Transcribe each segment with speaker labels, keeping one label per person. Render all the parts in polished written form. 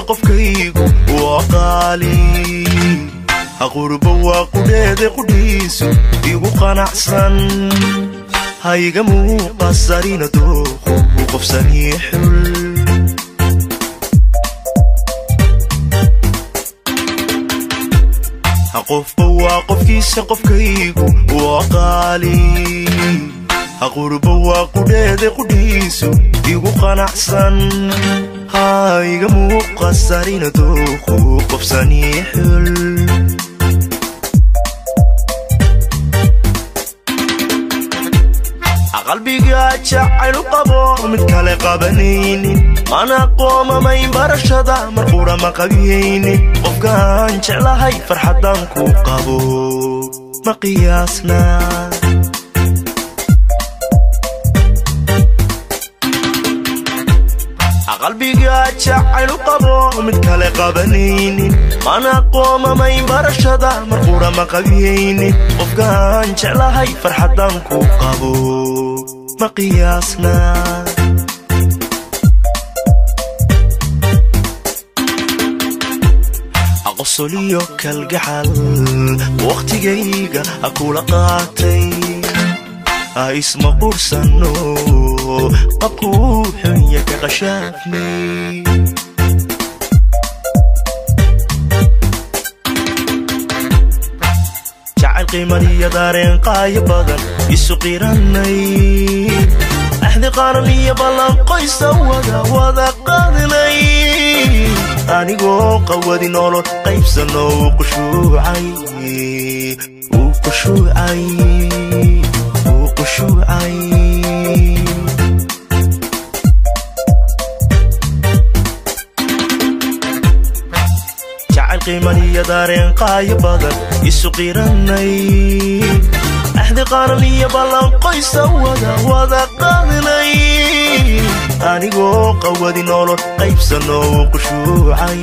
Speaker 1: qofkaygu waa qaali aqurba waa qudheede qudhiisu igu qanacsan hayga muuqasarina dooqu qofsanii xul qofba waa qofkiisa qofkaygu waa qaali aqurba waa qudheede qudhiisu igu qanacsan hayga muuqasarina dooqu qofsanii xul qalbiga jacayl qabo mid kale qabanaynin mana qoomamayn barashada marqura ma qabiyaynin qofkaan jeclahay farxadan ku qabo ma qiyaasna qalbiga jacayl qabo mid kale qabanaynin mana qoomamayn barashada marqura ma qabiyaynin qofkaan jeclahay farxadan ku qabo ma qiyaasna aqosoliyo kalgacal waqtigayga akula qaatay isma qursano qabkuu xunya ka qashaafnay jacayl qiimaniyo daareen qaayo badan isu qiranay axdi qaran iyo ballan qoysa wada qaadinay anigoo qawadi nolol qaybsano uu qushuucay jacayl qiimaniyo daareen qaayo badan isu qiranay axdi qaran iyo ballan qoysa wada qaadinay anigoo qawadi nolol qaybsano uu qushuucay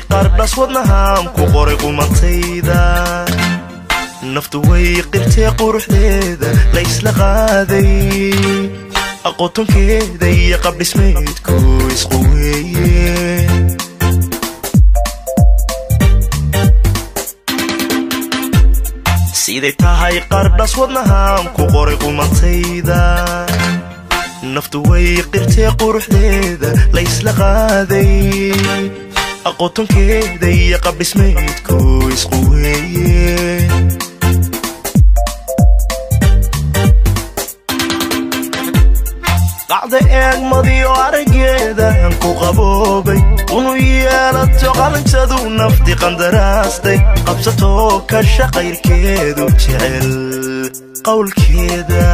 Speaker 1: qardhas wadnahaan ku qoray qumantayda naftu way qirtee quruxdeeda la isla qaaday aqoontonkeeda iyo qabdhismeedku isqu weeye siday tahay qardhas wadnahaan ku qoray qumantayda naftu way qirtee quruxdeeda la isla qaaday aqoontonkeeda iyo qabdhismeedku isqu weeye qacda eegmadiyo araggeeda ku qaboobay unu yeelato qalintadu nafti qandaraastay qabsatoo ka shaqayrkeedu jecel qowlkeeda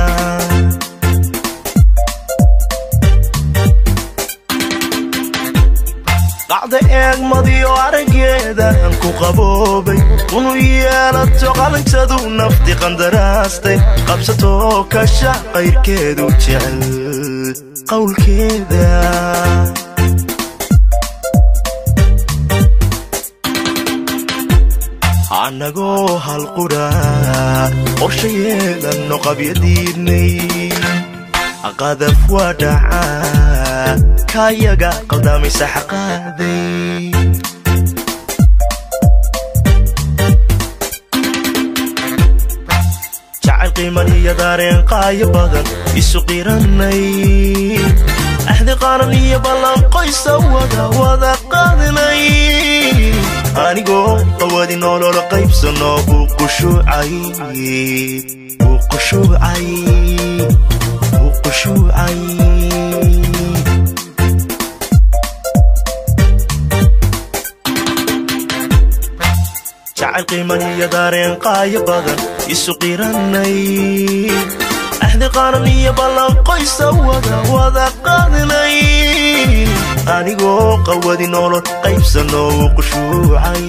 Speaker 1: qacda eegmadiyo araggeeda ku qaboobay unu yeelato qalintadu nafti qandaraastay qabsatoo ka shaqayrkeedu jecel qowlkeeda anagoo hal qura qorsha yeelanno qabyadiidnay qadaf waa dhacaa kayaga qaldamaysa xaqaaday jacayl qiimaniyo daareen qaayo badan isu qiranay axdi qaran iyo ballan qoysa wada qaadinay anigoo qawadi nolol qaybsano uu qushuucay jacayl qiiman iyo dareen qaayo badan isu qiranay ahdi qaran iyo ballan qoysa wada qaadnay anigoo qawadi nolol qaybsano uu qushuucay